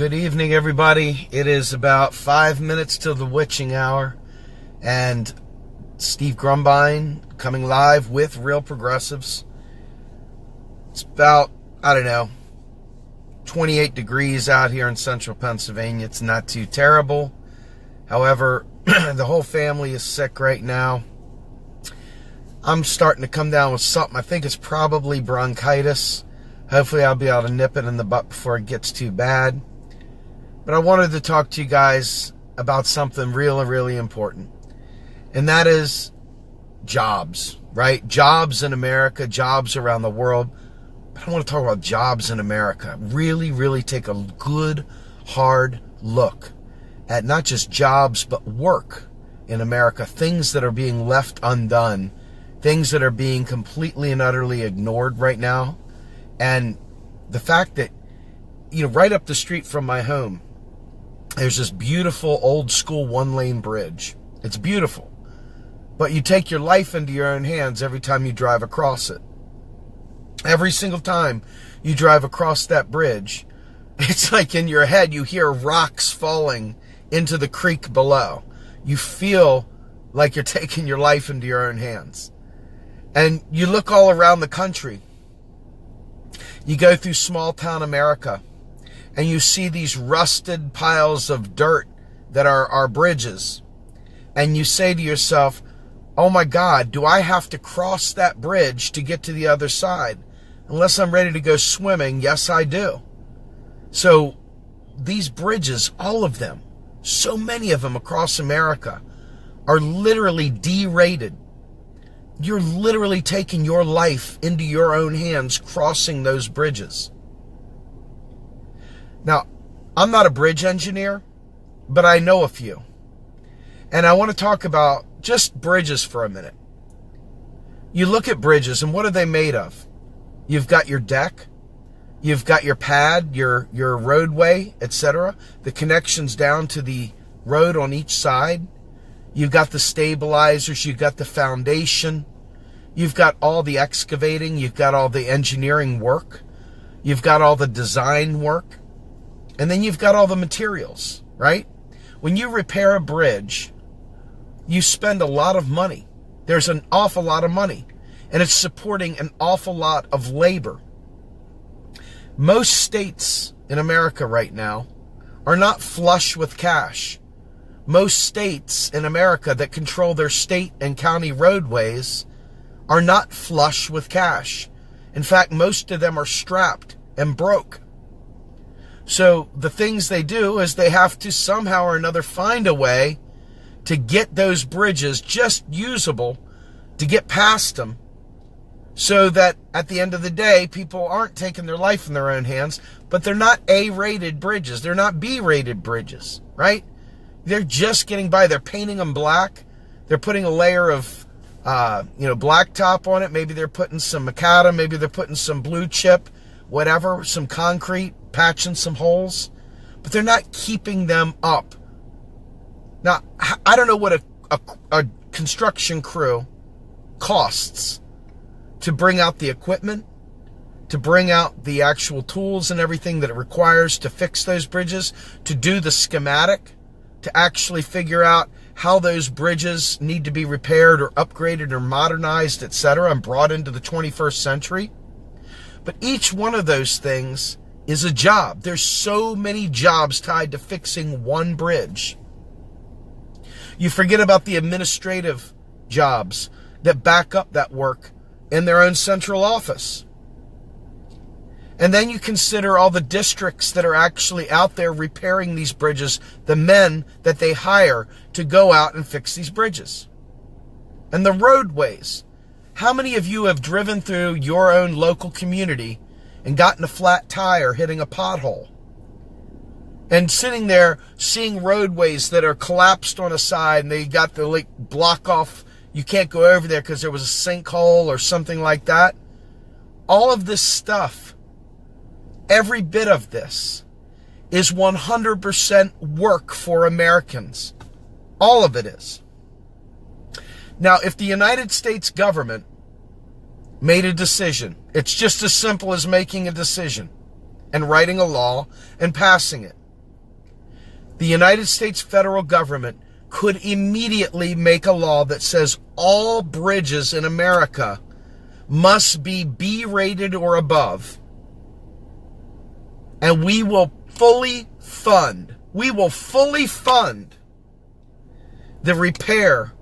Good evening, everybody. It is about 5 minutes till the witching hour, and Steve Grumbine coming live with Real Progressives. It's about, 28 degrees out here in central Pennsylvania. It's not too terrible. However, the whole family is sick right now. I'm starting to come down with something. I think it's probably bronchitis. Hopefully I'll be able to nip it in the butt before it gets too bad. But I wanted to talk to you guys about something really important. And that is jobs, right? Jobs in America, jobs around the world. But I want to talk about jobs in America. Really take a good, hard look at not just jobs, but work in America. Things that are being left undone. Things that are being completely and utterly ignored right now. And the fact that, right up the street from my home, there's this beautiful old school one-lane bridge. It's beautiful. But you take your life into your own hands every time you drive across it. Every single time you drive across that bridge, it's like in your head you hear rocks falling into the creek below. You feel like you're taking your life into your own hands. And you look all around the country. You go through small town America, and you see these rusted piles of dirt that are our bridges. And you say to yourself, oh my God, do I have to cross that bridge to get to the other side? Unless I'm ready to go swimming, yes I do. So these bridges, all of them, so many of them across America, are literally derated. You're literally taking your life into your own hands crossing those bridges. Now, I'm not a bridge engineer, but I know a few. And I want to talk about just bridges for a minute. You look at bridges, and what are they made of? You've got your deck, you've got your pad, your roadway, etc. The connections down to the road on each side. You've got the stabilizers, you've got the foundation, you've got all the excavating, you've got all the engineering work, you've got all the design work, and then you've got all the materials, right? When you repair a bridge, you spend a lot of money. There's an awful lot of money, and it's supporting an awful lot of labor. Most states in America right now are not flush with cash. Most states in America that control their state and county roadways are not flush with cash. In fact, most of them are strapped and broke. So the things they do is they have to somehow or another find a way to get those bridges just usable, to get past them, so that at the end of the day, people aren't taking their life in their own hands, but they're not A-rated bridges. They're not B-rated bridges, right? They're just getting by. They're painting them black. They're putting a layer of, blacktop on it. Maybe they're putting some macadam. Maybe they're putting some blue chip, whatever, some concrete, patching some holes. But they're not keeping them up. Now, I don't know what a construction crew costs to bring out the equipment, to bring out the actual tools and everything that it requires to fix those bridges, to do the schematic, to actually figure out how those bridges need to be repaired or upgraded or modernized, etc., and brought into the 21st century. But each one of those things is a job. There's so many jobs tied to fixing one bridge. You forget about the administrative jobs that back up that work in their own central office. And then you consider all the districts that are actually out there repairing these bridges, the men that they hire to go out and fix these bridges. And the roadways. How many of you have driven through your own local community and gotten a flat tire hitting a pothole? And sitting there seeing roadways that are collapsed on a side, and they got the block off, you can't go over there because there was a sinkhole or something like that. All of this stuff, every bit of this, is 100% work for Americans. All of it is. Now, if the United States government made a decision, it's just as simple as making a decision and writing a law and passing it. the United States federal government could immediately make a law that says all bridges in America must be B-rated or above. And we will fully fund the repair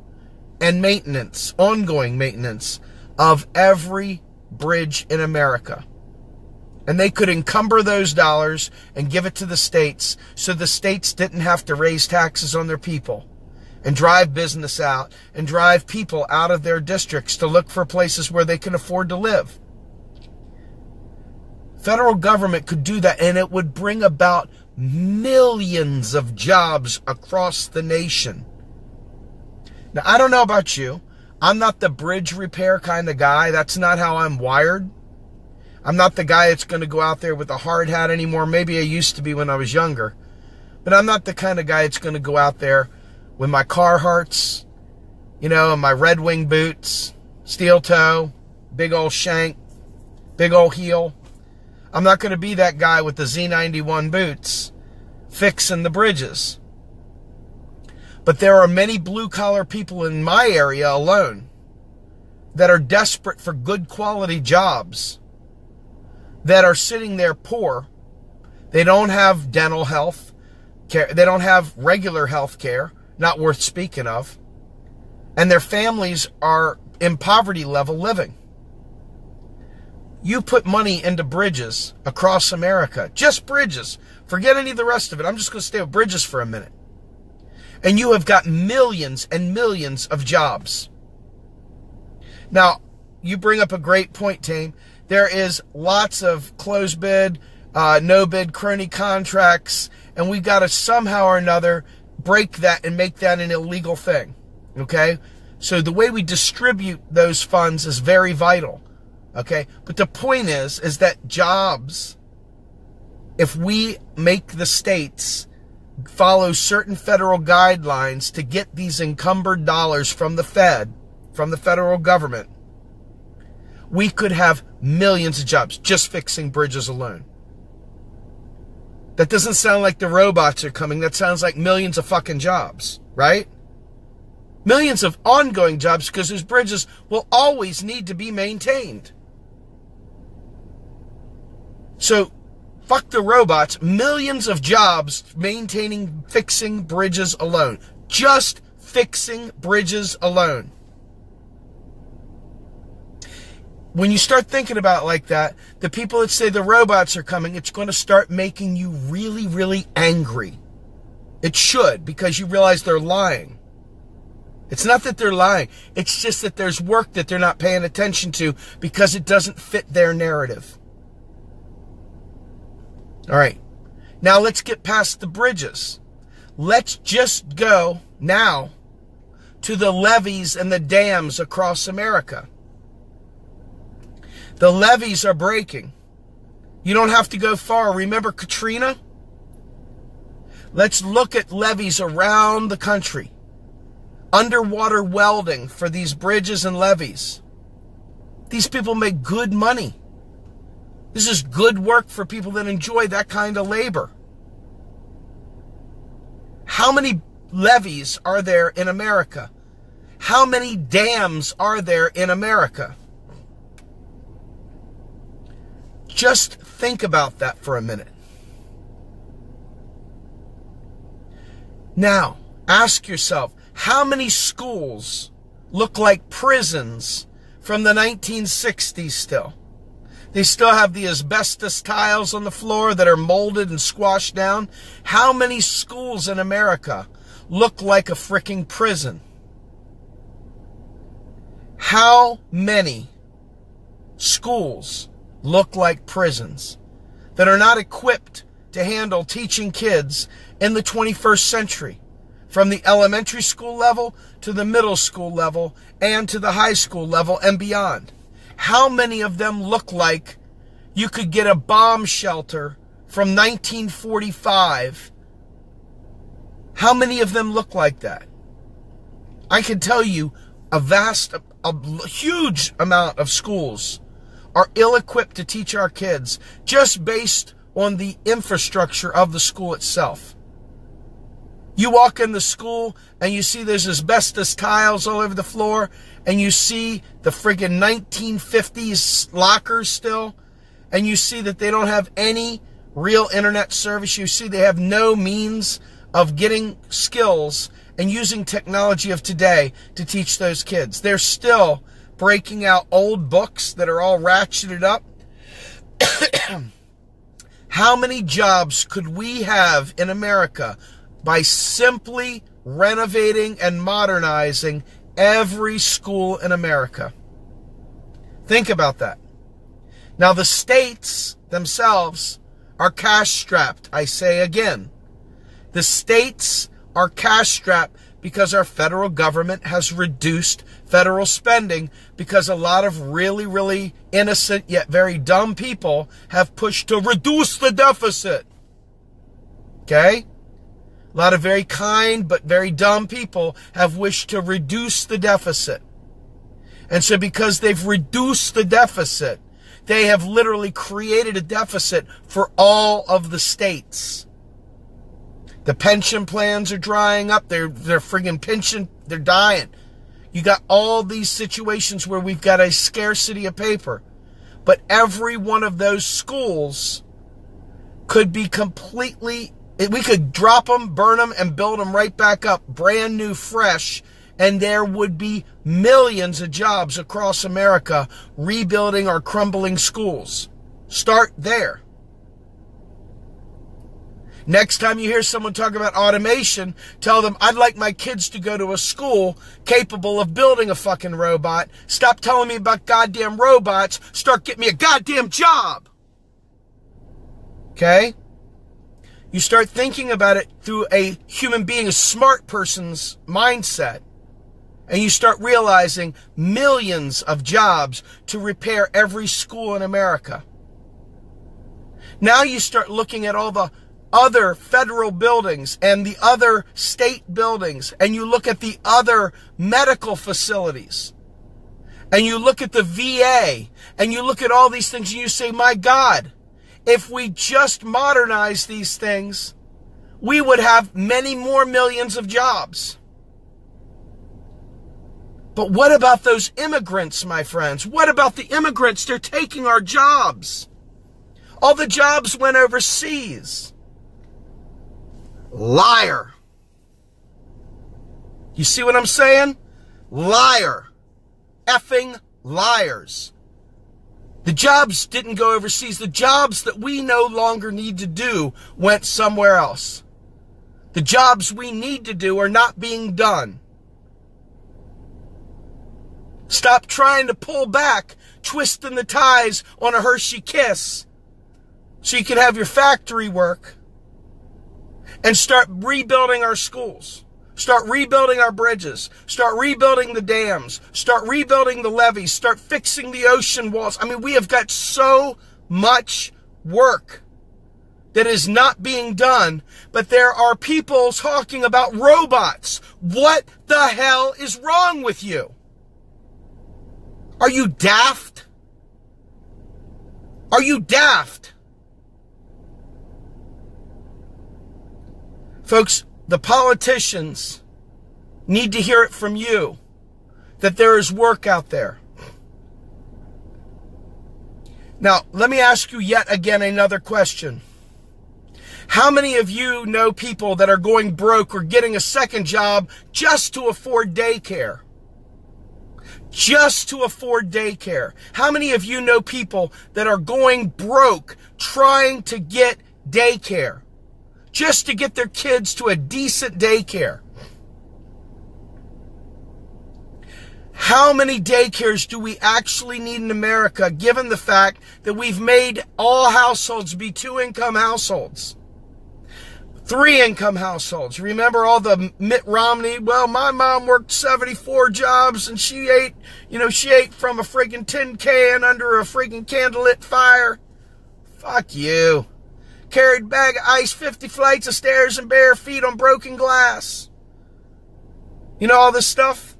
and maintenance, ongoing maintenance of every bridge in America. And they could encumber those dollars and give it to the states so the states didn't have to raise taxes on their people and drive business out and drive people out of their districts to look for places where they can afford to live. Federal government could do that, and it would bring about millions of jobs across the nation. Now, I don't know about you. I'm not the bridge repair kind of guy. That's not how I'm wired. I'm not the guy that's going to go out there with a hard hat anymore. Maybe I used to be when I was younger. But I'm not the kind of guy that's going to go out there with my Carhartts, and my Red Wing boots, steel toe, big old shank, big old heel. I'm not going to be that guy with the Z91 boots fixing the bridges. But there are many blue-collar people in my area alone that are desperate for good quality jobs, that are sitting there poor. They don't have dental health care. They don't have regular health care, not worth speaking of. And their families are in poverty level living. You put money into bridges across America, just bridges. Forget any of the rest of it. I'm just going to stay with bridges for a minute. And you have got millions and millions of jobs. Now, you bring up a great point, Tame. There is lots of closed bid, no bid crony contracts, and we've got to somehow or another break that and make that an illegal thing. Okay? So the way we distribute those funds is very vital. Okay? But the point is that jobs, if we make the states follow certain federal guidelines to get these encumbered dollars from the federal government, we could have millions of jobs just fixing bridges alone. That doesn't sound like the robots are coming. That sounds like millions of fucking jobs, right? Millions of ongoing jobs, because those bridges will always need to be maintained. So, fuck the robots. Millions of jobs fixing bridges alone. Just fixing bridges alone. When you start thinking about it like that, the people that say the robots are coming, it's going to start making you really, really angry. It should, because you realize they're lying. It's not that they're lying. It's just that there's work that they're not paying attention to because it doesn't fit their narrative. All right. Now let's get past the bridges. Let's just go now to the levees and the dams across America. The levees are breaking. You don't have to go far. Remember Katrina? Let's look at levees around the country. Underwater welding for these bridges and levees. These people make good money. This is good work for people that enjoy that kind of labor. How many levees are there in America? How many dams are there in America? Just think about that for a minute. Now, ask yourself, how many schools look like prisons from the 1960s still? They still have the asbestos tiles on the floor that are molded and squashed down. How many schools in America look like a freaking prison? How many schools look like prisons that are not equipped to handle teaching kids in the 21st century, from the elementary school level to the middle school level and to the high school level and beyond? How many of them look like you could get a bomb shelter from 1945? How many of them look like that? I can tell you a huge amount of schools are ill-equipped to teach our kids just based on the infrastructure of the school itself. You walk in the school and you see there's asbestos tiles all over the floor, and you see the friggin' 1950s lockers still, and you see that they don't have any real internet service. You see they have no means of getting skills and using technology of today to teach those kids. They're still breaking out old books that are all ratcheted up. How many jobs could we have in America by simply renovating and modernizing every school in America? Think about that. Now, the states themselves are cash-strapped. I say again, the states are cash-strapped because our federal government has reduced federal spending, because a lot of really, really innocent yet very dumb people have pushed to reduce the deficit. Okay? A lot of very kind but very dumb people have wished to reduce the deficit. And so because they've reduced the deficit, they have literally created a deficit for all of the states. The pension plans are drying up. They're friggin' pension, they're dying. You got all these situations where we've got a scarcity of paper. But every one of those schools could be completely, we could drop them, burn them, and build them right back up, brand new, fresh, and there would be millions of jobs across America rebuilding our crumbling schools. Start there. Next time you hear someone talk about automation, tell them, I'd like my kids to go to a school capable of building a fucking robot. Stop telling me about goddamn robots. Start getting me a goddamn job. Okay? You start thinking about it through a human being, a smart person's mindset. And you start realizing millions of jobs to repair every school in America. Now you start looking at all the other federal buildings and the other state buildings, and you look at the other medical facilities, and you look at the VA, and you look at all these things, and you say, my God, if we just modernize these things, we would have many more millions of jobs. But what about those immigrants, my friends? What about the immigrants? They're taking our jobs. All the jobs went overseas. Liar. You see what I'm saying? Liar. Effing liars. The jobs didn't go overseas. The jobs that we no longer need to do went somewhere else. The jobs we need to do are not being done. Stop trying to pull back, twisting the ties on a Hershey Kiss so you can have your factory work. And start rebuilding our schools. Start rebuilding our bridges. Start rebuilding the dams. Start rebuilding the levees. Start fixing the ocean walls. I mean, we have got so much work that is not being done, but there are people talking about robots. What the hell is wrong with you? Are you daft? Are you daft? Folks, the politicians need to hear it from you that there is work out there. Now, let me ask you yet again another question. How many of you know people that are going broke or getting a second job just to afford daycare? Just to afford daycare. How many of you know people that are going broke trying to get daycare? Just to get their kids to a decent daycare. How many daycares do we actually need in America, given the fact that we've made all households be 2-income households? 3-income households. Remember all the Mitt Romney, well, my mom worked 74 jobs and she ate from a friggin' tin can under a friggin' candlelit fire. Fuck you. Carried a bag of ice 50 flights of stairs and bare feet on broken glass. You know all this stuff?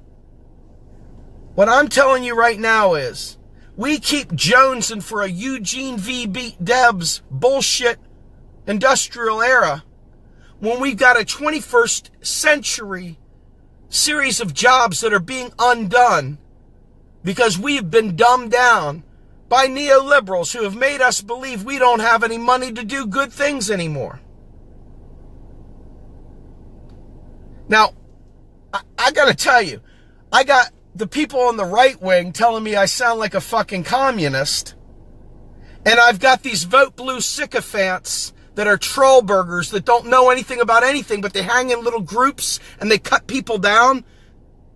What I'm telling you right now is, we keep jonesing for a Eugene V. Debs bullshit industrial era when we've got a 21st century series of jobs that are being undone because we've been dumbed down by neoliberals who have made us believe we don't have any money to do good things anymore. Now, I gotta tell you, I got the people on the right wing telling me I sound like a fucking communist, and I've got these vote blue sycophants that are troll burgers that don't know anything about anything, but they hang in little groups and they cut people down.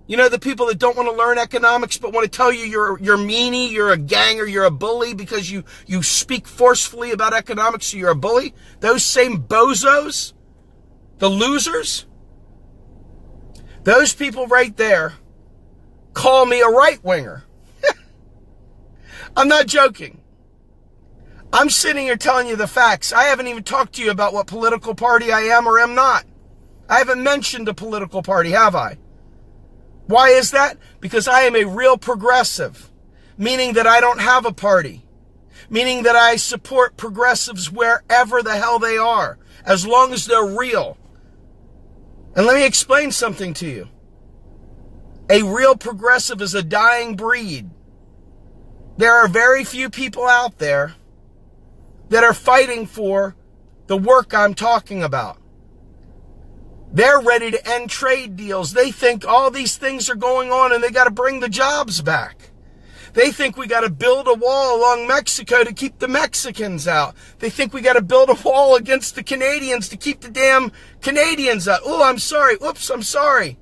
You know, the people that don't want to learn economics but want to tell you you're meanie, you're a ganger, you're a bully because you speak forcefully about economics, so you're a bully. Those same bozos, the losers, those people right there call me a right-winger. I'm not joking. I'm sitting here telling you the facts. I haven't even talked to you about what political party I am or am not. I haven't mentioned a political party, have I? Why is that? Because I am a real progressive, meaning that I don't have a party, meaning that I support progressives wherever the hell they are, as long as they're real. And let me explain something to you. A real progressive is a dying breed. There are very few people out there that are fighting for the work I'm talking about. They're ready to end trade deals. They think all these things are going on and they got to bring the jobs back. They think we got to build a wall along Mexico to keep the Mexicans out. They think we got to build a wall against the Canadians to keep the damn Canadians out. Oh, I'm sorry. Oops, I'm sorry.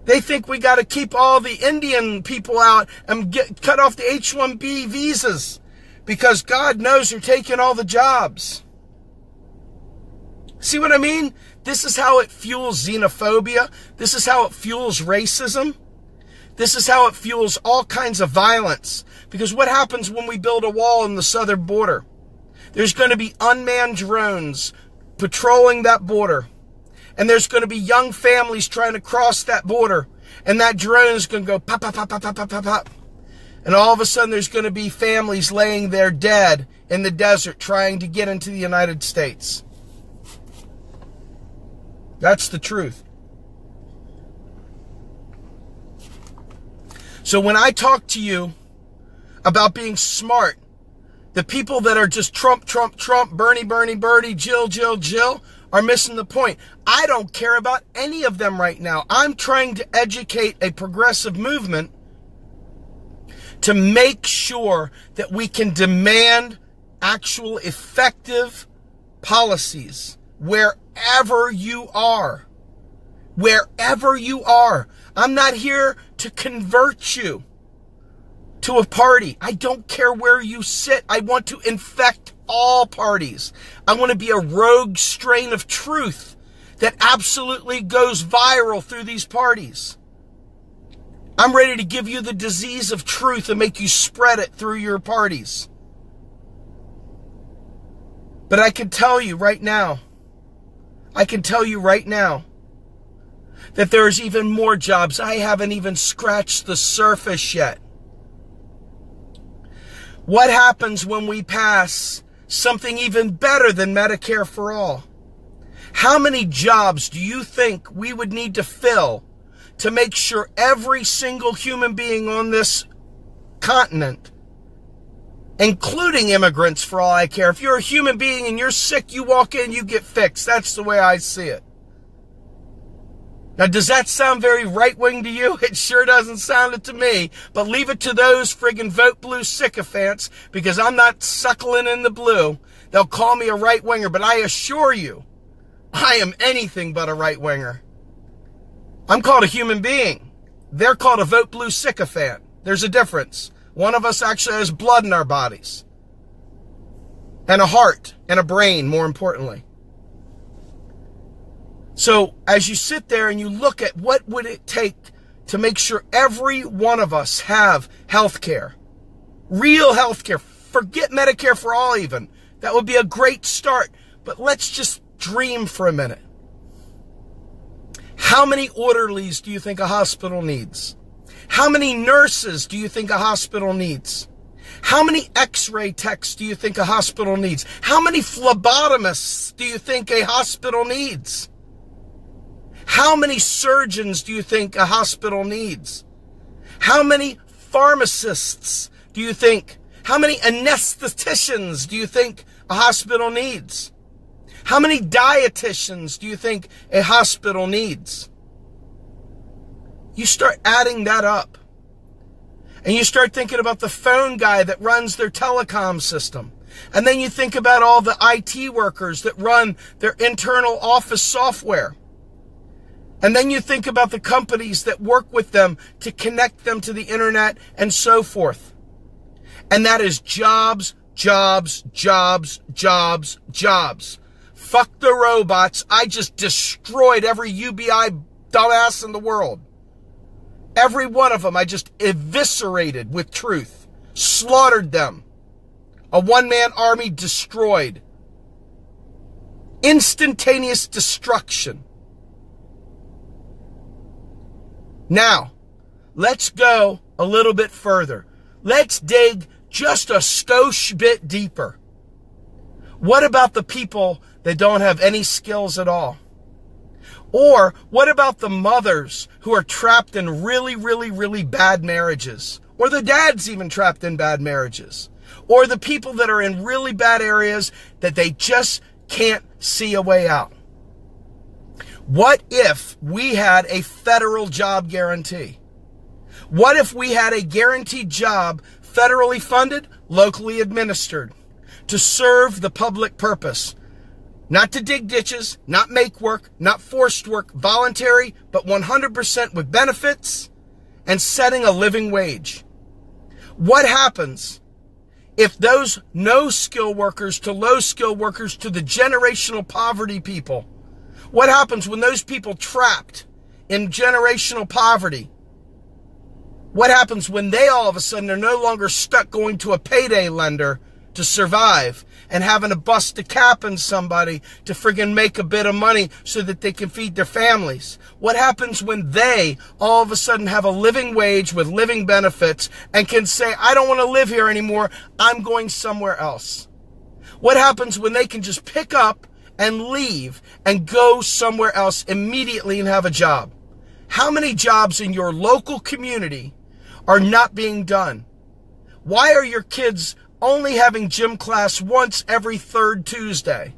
They think we got to keep all the Indian people out and cut off the H-1B visas because God knows they're taking all the jobs. See what I mean? This is how it fuels xenophobia. This is how it fuels racism. This is how it fuels all kinds of violence. Because what happens when we build a wall on the southern border? There's going to be unmanned drones patrolling that border. And there's going to be young families trying to cross that border. And that drone is going to go pop, pop, pop, pop, pop, pop, pop, pop. And all of a sudden there's going to be families laying there dead in the desert trying to get into the United States. That's the truth. So when I talk to you about being smart, the people that are just Trump, Trump, Trump, Bernie, Bernie, Bernie, Jill, Jill, Jill are missing the point. I don't care about any of them right now. I'm trying to educate a progressive movement to make sure that we can demand actual effective policies wherever you are. Wherever you are. I'm not here to convert you to a party. I don't care where you sit. I want to infect all parties. I want to be a rogue strain of truth that absolutely goes viral through these parties. I'm ready to give you the disease of truth and make you spread it through your parties. But I can tell you right now, that there's even more jobs. I haven't even scratched the surface yet. What happens when we pass something even better than Medicare for all? How many jobs do you think we would need to fill to make sure every single human being on this continent, including immigrants for all I care, if you're a human being and you're sick, you walk in, you get fixed. That's the way I see it. Now, does that sound very right-wing to you? It sure doesn't sound it to me. But leave it to those friggin' vote blue sycophants, because I'm not suckling in the blue. They'll call me a right-winger, but I assure you, I am anything but a right-winger. I'm called a human being. They're called a vote blue sycophant. There's a difference. One of us actually has blood in our bodies. And a heart. And a brain, more importantly. So, as you sit there and you look at what would it take to make sure every one of us have health care. Real health care. Forget Medicare for all even. That would be a great start. But let's just dream for a minute. How many orderlies do you think a hospital needs? How many nurses do you think a hospital needs? How many x-ray techs do you think a hospital needs? How many phlebotomists do you think a hospital needs? How many surgeons do you think a hospital needs? How many pharmacists do you think? How many anestheticians do you think a hospital needs? How many dietitians do you think a hospital needs? You start adding that up. And you start thinking about the phone guy that runs their telecom system. And then you think about all the IT workers that run their internal office software. And then you think about the companies that work with them to connect them to the internet and so forth. And that is jobs, jobs, jobs, jobs, jobs. Fuck the robots. I just destroyed every UBI dumbass in the world. Every one of them I just eviscerated with truth. Slaughtered them. A one-man army destroyed. Instantaneous destruction. Now, let's go a little bit further. Let's dig just a skosh bit deeper. What about the people that don't have any skills at all? Or what about the mothers who are trapped in really, really, really bad marriages? Or the dads even trapped in bad marriages? Or the people that are in really bad areas that they just can't see a way out? What if we had a federal job guarantee? What if we had a guaranteed job, federally funded, locally administered, to serve the public purpose? Not to dig ditches, not make work, not forced work, voluntary, but 100% with benefits and setting a living wage. What happens if those no-skill workers to low-skill workers to the generational poverty people, what happens when those people trapped in generational poverty? What happens when they all of a sudden are no longer stuck going to a payday lender to survive and having to bust a cap on somebody to friggin' make a bit of money so that they can feed their families? What happens when they all of a sudden have a living wage with living benefits and can say, I don't want to live here anymore, I'm going somewhere else? What happens when they can just pick up and leave and go somewhere else immediately and have a job? How many jobs in your local community are not being done? Why are your kids only having gym class once every third Tuesday?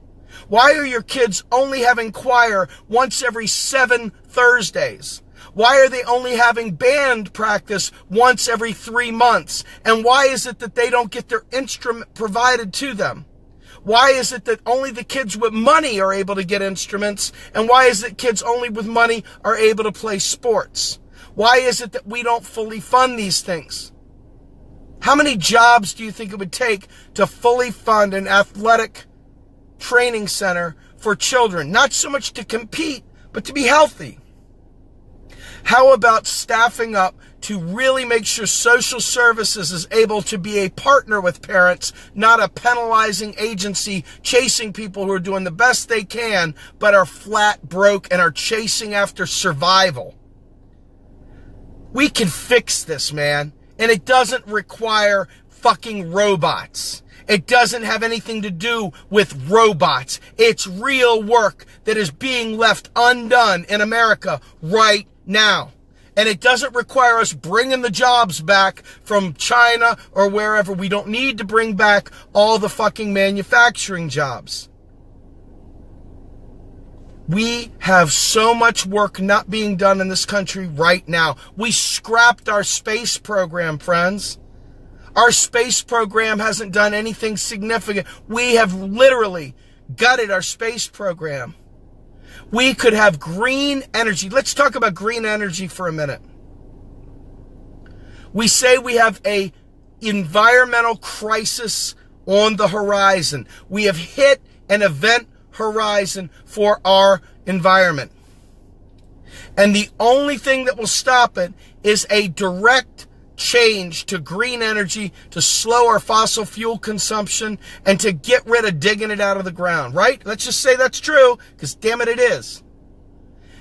Why are your kids only having choir once every 7 Thursdays? Why are they only having band practice once every 3 months? And why is it that they don't get their instrument provided to them? Why is it that only the kids with money are able to get instruments? And why is it kids only with money are able to play sports? Why is it that we don't fully fund these things? How many jobs do you think it would take to fully fund an athletic training center for children? Not so much to compete, but to be healthy. How about staffing up to really make sure social services is able to be a partner with parents, not a penalizing agency chasing people who are doing the best they can, but are flat broke and are chasing after survival? We can fix this, man. And it doesn't require fucking robots. It doesn't have anything to do with robots. It's real work that is being left undone in America right now. And it doesn't require us bringing the jobs back from China or wherever. We don't need to bring back all the fucking manufacturing jobs. We have so much work not being done in this country right now. We scrapped our space program, friends. Our space program hasn't done anything significant. We have literally gutted our space program. We could have green energy. Let's talk about green energy for a minute. We say we have an environmental crisis on the horizon. We have hit an event horizon for our environment. And the only thing that will stop it is a direct change to green energy to slow our fossil fuel consumption and to get rid of digging it out of the ground, right? Let's just say that's true, because damn it, it is.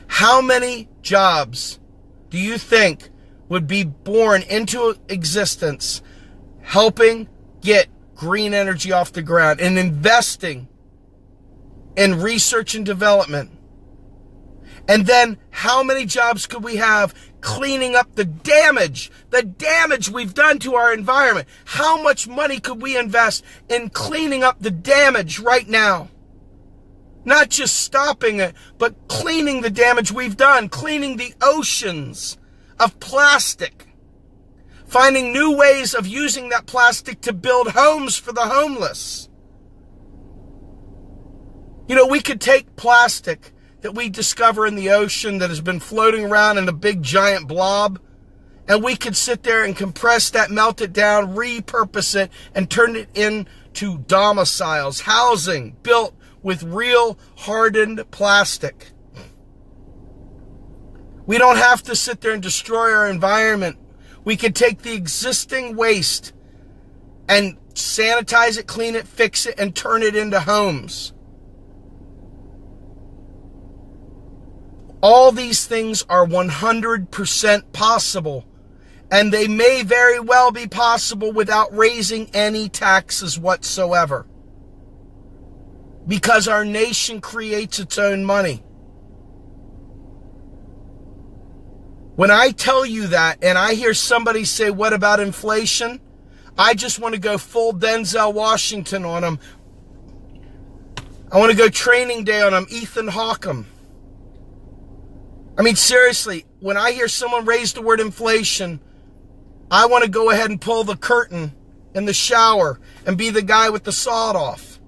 How many jobs do you think would be born into existence helping get green energy off the ground and investing in research and development. And then how many jobs could we have cleaning up the damage we've done to our environment? How much money could we invest in cleaning up the damage right now? Not just stopping it, but cleaning the damage we've done, cleaning the oceans of plastic, finding new ways of using that plastic to build homes for the homeless. You know, we could take plastic that we discover in the ocean that has been floating around in a big giant blob, and we could sit there and compress that, melt it down, repurpose it, and turn it into domiciles, housing built with real hardened plastic. We don't have to sit there and destroy our environment. We could take the existing waste and sanitize it, clean it, fix it, and turn it into homes. All these things are 100% possible, and they may very well be possible without raising any taxes whatsoever, because our nation creates its own money. When I tell you that and I hear somebody say, what about inflation? I just want to go full Denzel Washington on them. I want to go Training Day on them, Ethan Hawke. I mean, seriously, when I hear someone raise the word inflation, I want to go ahead and pull the curtain in the shower and be the guy with the sawed off.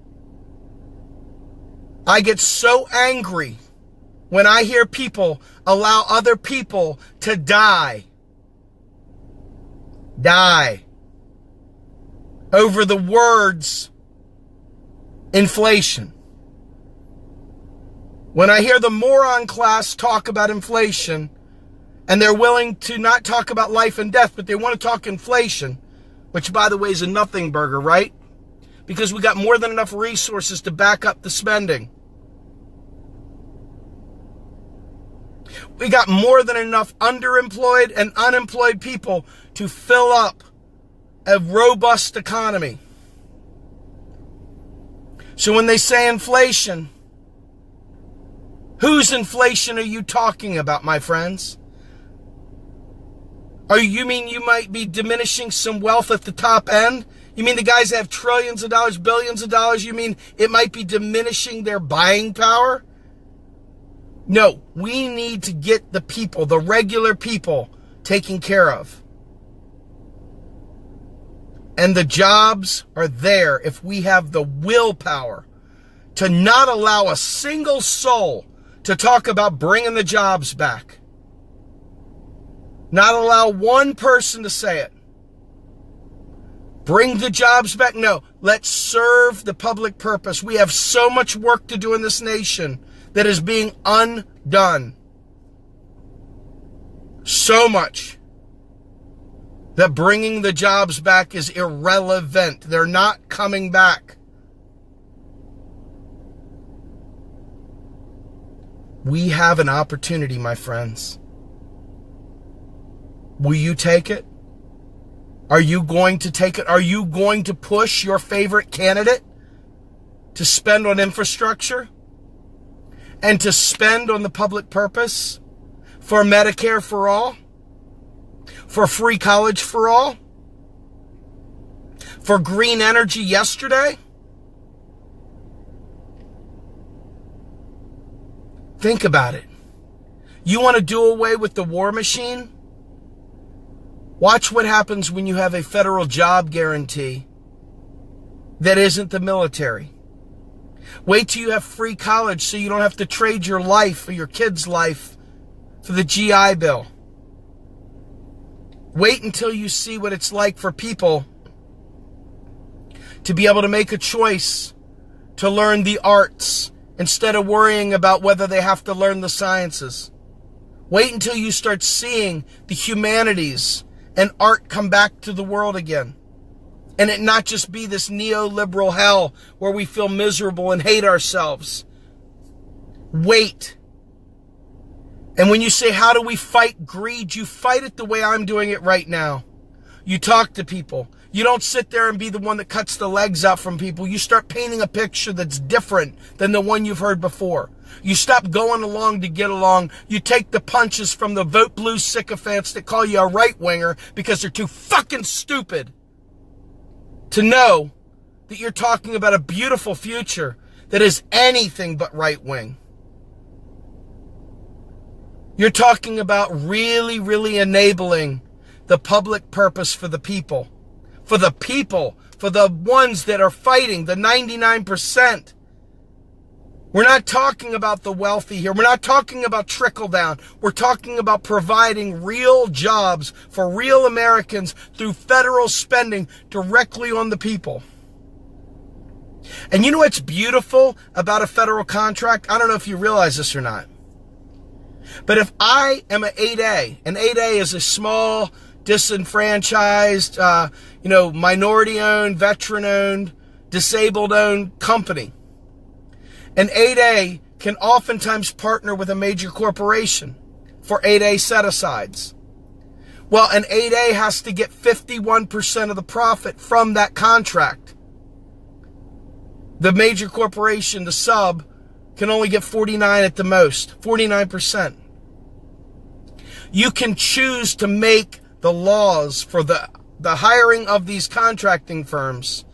I get so angry when I hear people allow other people to die over the words inflation. When I hear the moron class talk about inflation, and they're willing to not talk about life and death, but they want to talk inflation, which, by the way, is a nothing burger, right? Because we got more than enough resources to back up the spending. We got more than enough underemployed and unemployed people to fill up a robust economy. So when they say inflation, whose inflation are you talking about, my friends? You mean you might be diminishing some wealth at the top end? You mean the guys that have trillions of dollars, billions of dollars, you mean it might be diminishing their buying power? No, we need to get the people, the regular people, taken care of. And the jobs are there if we have the willpower to not allow a single soul to talk about bringing the jobs back. Not allow one person to say it. Bring the jobs back? No, let's serve the public purpose. We have so much work to do in this nation that is being undone. So much that bringing the jobs back is irrelevant. They're not coming back. We have an opportunity, my friends. Will you take it? Are you going to take it? Are you going to push your favorite candidate to spend on infrastructure and to spend on the public purpose for Medicare for all, for free college for all, for green energy yesterday? Think about it. You want to do away with the war machine? Watch what happens when you have a federal job guarantee that isn't the military. Wait till you have free college so you don't have to trade your life or your kid's life for the GI Bill. Wait until you see what it's like for people to be able to make a choice to learn the arts instead of worrying about whether they have to learn the sciences. Wait until you start seeing the humanities and art come back to the world again. And it not just be this neoliberal hell where we feel miserable and hate ourselves. Wait. And when you say, how do we fight greed? You fight it the way I'm doing it right now. You talk to people. You don't sit there and be the one that cuts the legs out from people. You start painting a picture that's different than the one you've heard before. You stop going along to get along. You take the punches from the vote blue sycophants that call you a right-winger because they're too fucking stupid to know that you're talking about a beautiful future that is anything but right-wing. You're talking about really, really enabling the public purpose for the people. For the people, for the ones that are fighting, the 99%. We're not talking about the wealthy here. We're not talking about trickle down. We're talking about providing real jobs for real Americans through federal spending directly on the people. And you know what's beautiful about a federal contract? I don't know if you realize this or not. But if I am an 8A, and 8A is a small, disenfranchised, minority-owned, veteran-owned, disabled-owned company. An 8A can oftentimes partner with a major corporation for 8A set-asides. Well, an 8A has to get 51% of the profit from that contract. The major corporation, the sub, can only get 49 at the most, 49%. You can choose to make the laws for the hiring of these contracting firms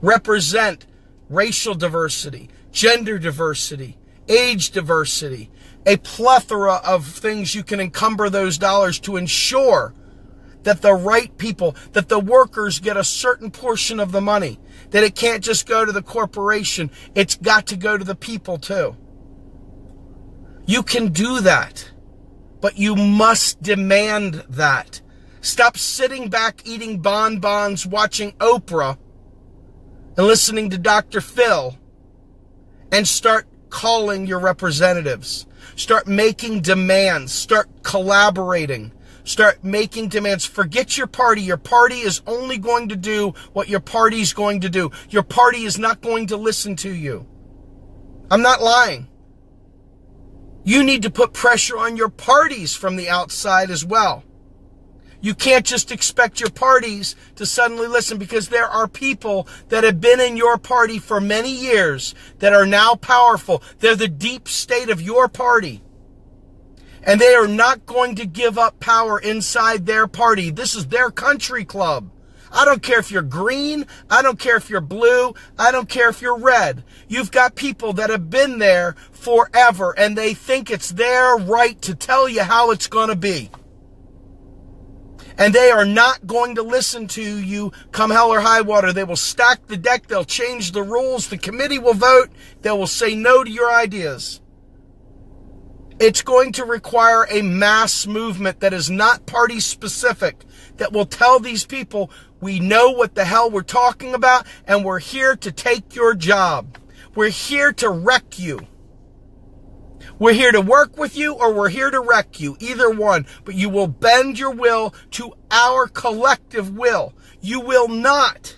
represent racial diversity, gender diversity, age diversity, a plethora of things you can encumber those dollars to ensure that the right people, that the workers get a certain portion of the money, that it can't just go to the corporation, it's got to go to the people too. You can do that, but you must demand that. Stop sitting back eating bonbons, watching Oprah, and listening to Dr. Phil, and start calling your representatives. Start making demands. Start collaborating. Start making demands. Forget your party. Your party is only going to do what your party's going to do. Your party is not going to listen to you. I'm not lying. You need to put pressure on your parties from the outside as well. You can't just expect your parties to suddenly listen, because there are people that have been in your party for many years that are now powerful. They're the deep state of your party. And they are not going to give up power inside their party. This is their country club. I don't care if you're green. I don't care if you're blue. I don't care if you're red. You've got people that have been there forever, and they think it's their right to tell you how it's going to be. And they are not going to listen to you come hell or high water. They will stack the deck. They'll change the rules. The committee will vote. They will say no to your ideas. It's going to require a mass movement that is not party specific, that will tell these people, we know what the hell we're talking about, and we're here to take your job. We're here to wreck you. We're here to work with you, or we're here to wreck you. Either one. But you will bend your will to our collective will. You will not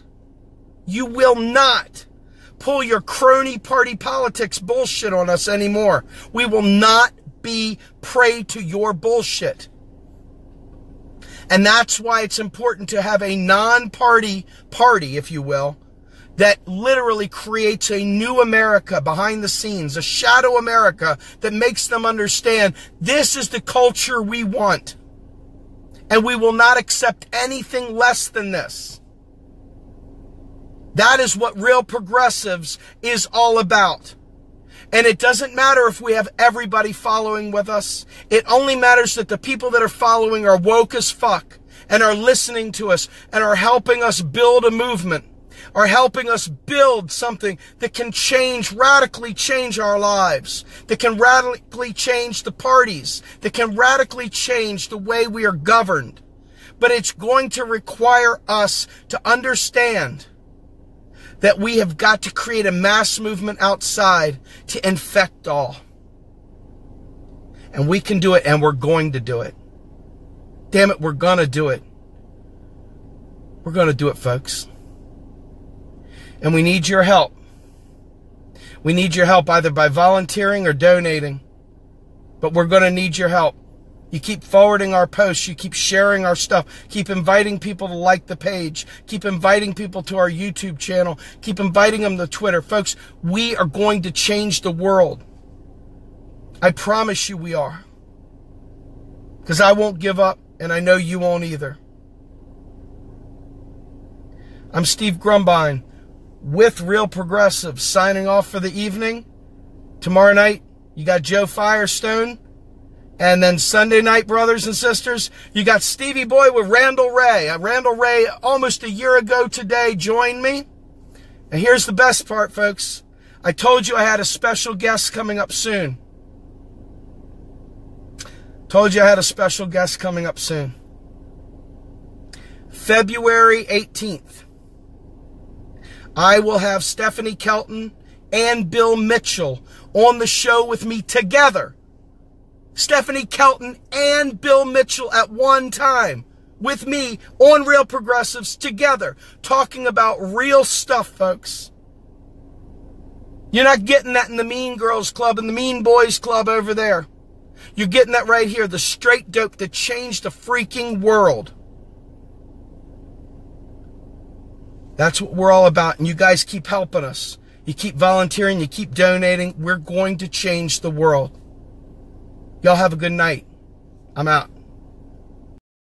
pull your crony party politics bullshit on us anymore. We will not be prey to your bullshit. And that's why it's important to have a non-party party, if you will, that literally creates a new America behind the scenes, a shadow America that makes them understand this is the culture we want. And we will not accept anything less than this. That is what real progressives is all about. And it doesn't matter if we have everybody following with us. It only matters that the people that are following are woke as fuck and are listening to us and are helping us build a movement, are helping us build something that can radically change our lives, that can radically change the parties, that can radically change the way we are governed. But it's going to require us to understand that we have got to create a mass movement outside to infect all. And we can do it, and we're going to do it. Damn it, we're going to do it. We're going to do it, folks. And we need your help. We need your help either by volunteering or donating. But we're going to need your help. You keep forwarding our posts. You keep sharing our stuff. Keep inviting people to like the page. Keep inviting people to our YouTube channel. Keep inviting them to Twitter. Folks, we are going to change the world. I promise you we are. Because I won't give up, and I know you won't either. I'm Steve Grumbine with Real Progressive, signing off for the evening. Tomorrow night, you got Joe Firestone. And then Sunday night, brothers and sisters, you got Stevie Boy with Randall Ray. Randall Ray, almost a year ago today, joined me. And here's the best part, folks. I told you I had a special guest coming up soon. Told you I had a special guest coming up soon. February 18th, I will have Stephanie Kelton and Bill Mitchell on the show with me together. Stephanie Kelton and Bill Mitchell at one time with me on Real Progressives together, talking about real stuff, folks. You're not getting that in the Mean Girls Club and the Mean Boys Club over there. You're getting that right here, the straight dope that changed the freaking world. That's what we're all about, and you guys keep helping us. You keep volunteering, you keep donating. We're going to change the world. Y'all have a good night. I'm out.